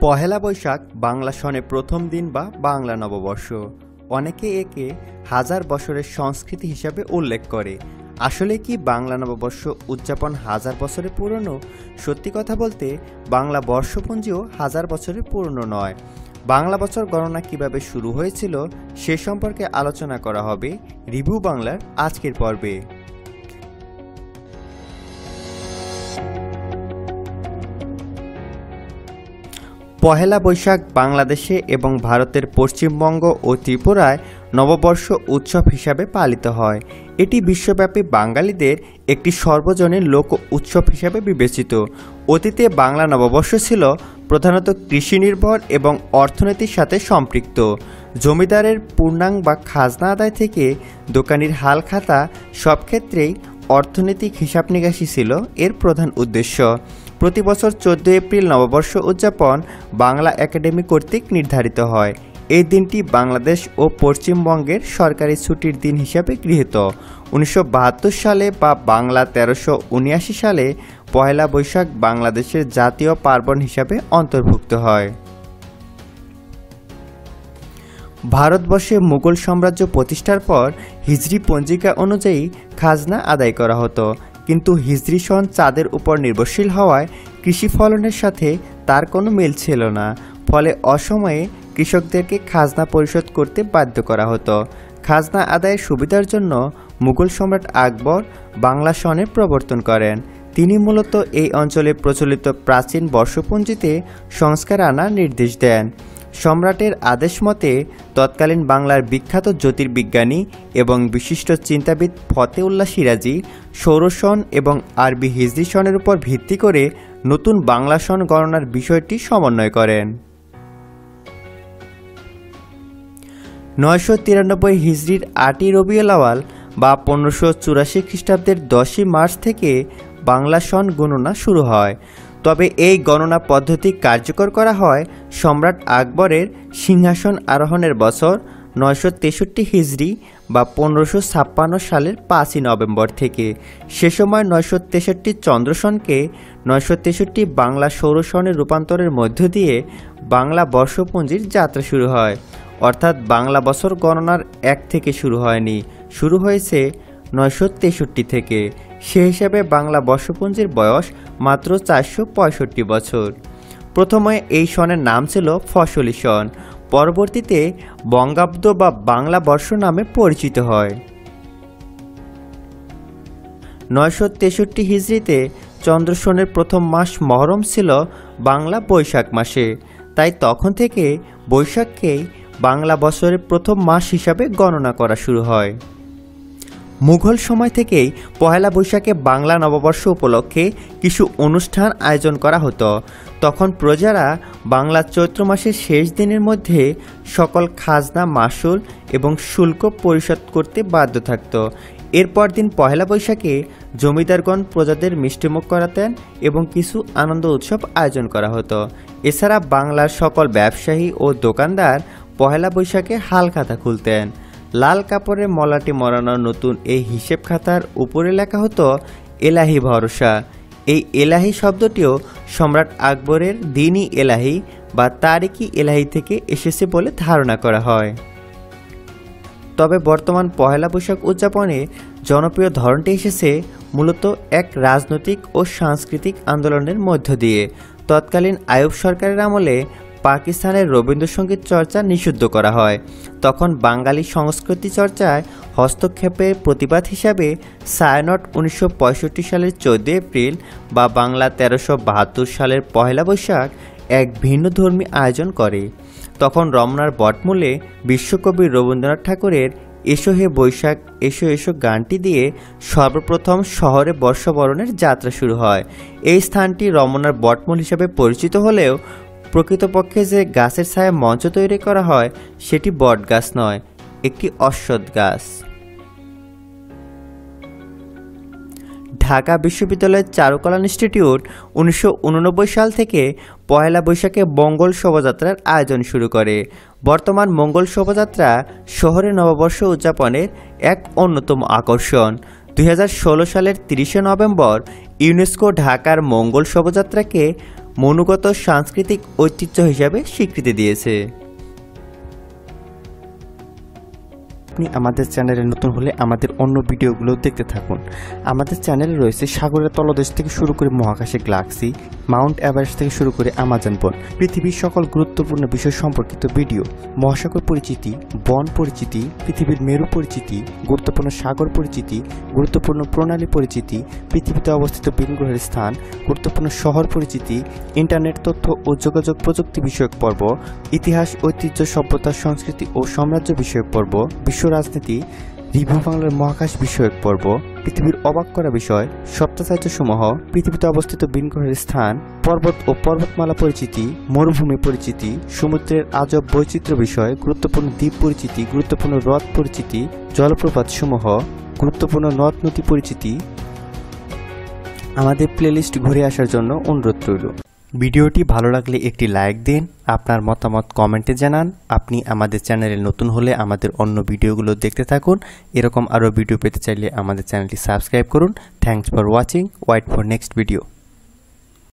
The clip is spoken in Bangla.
পহেলা বৈশাখ বাংলা সনে প্রথম দিন বা বাংলা নববর্ষ। অনেকে একে হাজার বছরের সংস্কৃতি হিসাবে উল্লেখ করে। আসলে কি বাংলা নববর্ষ উদযাপন হাজার বছরের পুরনো? সত্যি কথা বলতে বাংলা বর্ষপঞ্জিও হাজার বছরের পুরনো নয়। বাংলা বছর গণনা কিভাবে শুরু হয়েছিল সে সম্পর্কে আলোচনা করা হবে রিভিউ বাংলার আজকের পর্বে। পহেলা বৈশাখ বাংলাদেশে এবং ভারতের পশ্চিমবঙ্গ ও ত্রিপুরায় নববর্ষ উৎসব হিসাবে পালিত হয়। এটি বিশ্বব্যাপী বাঙালিদের একটি সর্বজনীন লোক উৎসব হিসাবে বিবেচিত। অতীতে বাংলা নববর্ষ ছিল প্রধানত কৃষি নির্ভর এবং অর্থনীতির সাথে সম্পৃক্ত। জমিদারের পূর্ণাঙ্গ বা খাজনা আদায় থেকে দোকানির হাল খাতা সব ক্ষেত্রেই অর্থনৈতিক হিসাব নিকাশি ছিল এর প্রধান উদ্দেশ্য। প্রতি বছর 14 এপ্রিল নববর্ষ উদযাপন বাংলা একাডেমি কর্তৃক নির্ধারিত হয়। এই দিনটি বাংলাদেশ ও পশ্চিমবঙ্গের সরকারি ছুটির দিন হিসাবে গৃহীত। 1972 সালে বা বাংলা 1379 সালে পহেলা বৈশাখ বাংলাদেশের জাতীয় পার্বণ হিসাবে অন্তর্ভুক্ত হয়। ভারতবর্ষে মুঘল সাম্রাজ্য প্রতিষ্ঠার পর হিজরি পঞ্জিকা অনুযায়ী খাজনা আদায় করা হতো, কিন্তু হিজরি সন চাঁদের উপর নির্ভরশীল হওয়ায় কৃষি ফলনের সাথে তার কোনো মিল ছিল না। ফলে অসময়ে কৃষকদেরকে খাজনা পরিশোধ করতে বাধ্য করা হতো। খাজনা আদায়ের সুবিধার জন্য মুঘল সম্রাট আকবর বাংলা সনের প্রবর্তন করেন। তিনি মূলত এই অঞ্চলে প্রচলিত প্রাচীন বর্ষপঞ্জিতে সংস্কার আনার নির্দেশ দেন। সম্রাটের আদেশ মতে তৎকালীন বাংলার বিখ্যাত জ্যোতির্বিজ্ঞানী এবং বিশিষ্ট চিন্তাবিদ ফতেউল্লাহ সিরাজি সৌরসন এবং আরবি হিজরি সনের উপর ভিত্তি করে নতুন বাংলা সন গণনার বিষয়টি সমন্বয় করেন। 993 হিজরির 8ই রবিউল আওয়াল বা 1584 খ্রিস্টাব্দের 10ই মার্চ থেকে বাংলা সন গণনা শুরু হয়। তবে এই গণনা পদ্ধতি কার্যকর করা হয় সম্রাট আকবরের সিংহাসন আরোহণের বছর 963 হিজরি বা 1556 সালের 5ই নভেম্বর থেকে। সে সময় 963 চন্দ্রসনকে 963 বাংলা সৌরসনের রূপান্তরের মধ্য দিয়ে বাংলা বর্ষপঞ্জির যাত্রা শুরু হয়। অর্থাৎ বাংলা বছর গণনার 1 থেকে শুরু হয়নি, শুরু হয়েছে 963 থেকে। সে হিসাবে বাংলা বর্ষপঞ্জির বয়স মাত্র 465 বছর। প্রথমে এই সনের নাম ছিল ফসলি সন, পরবর্তীতে বঙ্গাব্দ বা বাংলা বর্ষ নামে পরিচিত হয়। 963 হিজরিতে চন্দ্রসনের প্রথম মাস মহরম ছিল বাংলা বৈশাখ মাসে, তাই তখন থেকে বৈশাখকেই বাংলা বছরের প্রথম মাস হিসাবে গণনা করা শুরু হয়। মুঘল সময় থেকেই পহেলা বৈশাখে বাংলা নববর্ষ উপলক্ষে কিছু অনুষ্ঠান আয়োজন করা হতো। তখন প্রজারা বাংলা চৈত্র মাসের শেষ দিনের মধ্যে সকল খাজনা, মাসুল এবং শুল্ক পরিশোধ করতে বাধ্য থাকত। এরপর দিন পহেলা বৈশাখে জমিদারগণ প্রজাদের মিষ্টিমুখ করাতেন এবং কিছু আনন্দ উৎসব আয়োজন করা হতো। এছাড়া বাংলার সকল ব্যবসায়ী ও দোকানদার পহেলা বৈশাখে হাল খাতা খুলতেন। লাল কাপড়ে মলাটি মরানো নতুন এই হিসেব খাতার উপরে লেখা হতো এলাহি ভরসা। এই এলাহি শব্দটিও সম্রাট আকবরের দিনই এলাহি বা তারিকি এলাহি থেকে এসেছে বলে ধারণা করা হয়। তবে বর্তমান পহেলা বৈশাখ উদযাপনে জনপ্রিয় ধরনটি এসেছে মূলত এক রাজনৈতিক ও সাংস্কৃতিক আন্দোলনের মধ্য দিয়ে। তৎকালীন আইয়ুব সরকারের আমলে পাকিস্তানের রবীন্দ্রসঙ্গীত চর্চা নিষিদ্ধ করা হয়। তখন বাঙালি সংস্কৃতি চর্চায় হস্তক্ষেপের প্রতিবাদ হিসাবে ছায়ানট 1965 সালের 14 এপ্রিল বা বাংলা 1372 সালের পহেলা বৈশাখ এক ভিন্নধর্মী আয়োজন করে। তখন রমনার বটমূলে বিশ্বকবি রবীন্দ্রনাথ ঠাকুরের এসো হে বৈশাখ এসো এসো গানটি দিয়ে সর্বপ্রথম শহরে বর্ষবরণের যাত্রা শুরু হয়। এই স্থানটি রমনার বটমূল হিসাবে পরিচিত হলেও প্রকৃতপক্ষে যে গাছের ছায়া মঞ্চ তৈরি করা হয় সেটি বট গাছ নয়, একটি অশ্বত্থ গাছ। ঢাকা বিশ্ববিদ্যালয়ের চারুকলা ইনস্টিটিউট 1989 সাল থেকে পহেলা বৈশাখে মঙ্গল শোভাযাত্রার আয়োজন শুরু করে। বর্তমান মঙ্গল শোভাযাত্রা শহরে নববর্ষ উদযাপনের এক অন্যতম আকর্ষণ। 2016 সালের 30 নভেম্বর ইউনেস্কো ঢাকার মঙ্গল শোভাযাত্রাকে মনুগত সাংস্কৃতিক ঐতিহ্য হিসাবে স্বীকৃতি দিয়েছে। আপনি আমাদের চ্যানেলে নতুন হলে আমাদের অন্য ভিডিওগুলো দেখতে থাকুন। আমাদের চ্যানেলে রয়েছে সাগরের তলদেশ থেকে শুরু করে মহাকাশে গ্যালাক্সি, মাউন্ট এভারেস্ট থেকে শুরু করে আমাজন বন, পৃথিবীর সকল গুরুত্বপূর্ণ বিষয় সম্পর্কিত ভিডিও, মহাসাগর পরিচিতি, বন পরিচিতি, পৃথিবীর মেরু পরিচিতি, গুরুত্বপূর্ণ সাগর পরিচিতি, গুরুত্বপূর্ণ প্রণালী পরিচিতি, পৃথিবীতে অবস্থিত ভিন গ্রহের স্থান, গুরুত্বপূর্ণ শহর পরিচিতি, ইন্টারনেট তথ্য ও যোগাযোগ প্রযুক্তি বিষয়ক পর্ব, ইতিহাস, ঐতিহ্য, সভ্যতা, সংস্কৃতি ও সাম্রাজ্য বিষয়ক পর্ব, বিশ্ব রাজনীতি, রিভিউ বাংলার মহাকাশ বিষয়ক পর্ব, পৃথিবীর অবাক করা বিষয়, সপ্তাচার্যসমূহ, পৃথিবীতে অবস্থিত ভিন গ্রহের স্থান, পর্বত ও পর্বতমালা পরিচিতি, মরুভূমি পরিচিতি, সমুদ্রের আজব বৈচিত্র্য বিষয়, গুরুত্বপূর্ণ দ্বীপ পরিচিতি, গুরুত্বপূর্ণ হ্রদ পরিচিতি, জলপ্রপাতসমূহ, গুরুত্বপূর্ণ নদ নদী পরিচিতি। আমাদের প্লেলিস্ট ঘুরে আসার জন্য অনুরোধ রইল। ভিডিওটি ভালো লাগলে একটি লাইক দিন, আপনার মতামত কমেন্টে জানান। আপনি আমাদের চ্যানেলে নতুন হলে আমাদের অন্য ভিডিওগুলো দেখতে থাকুন। এরকম আরও ভিডিও পেতে চাইলে আমাদের চ্যানেলটি সাবস্ক্রাইব করুন। Thanks for watching. Wait for next video.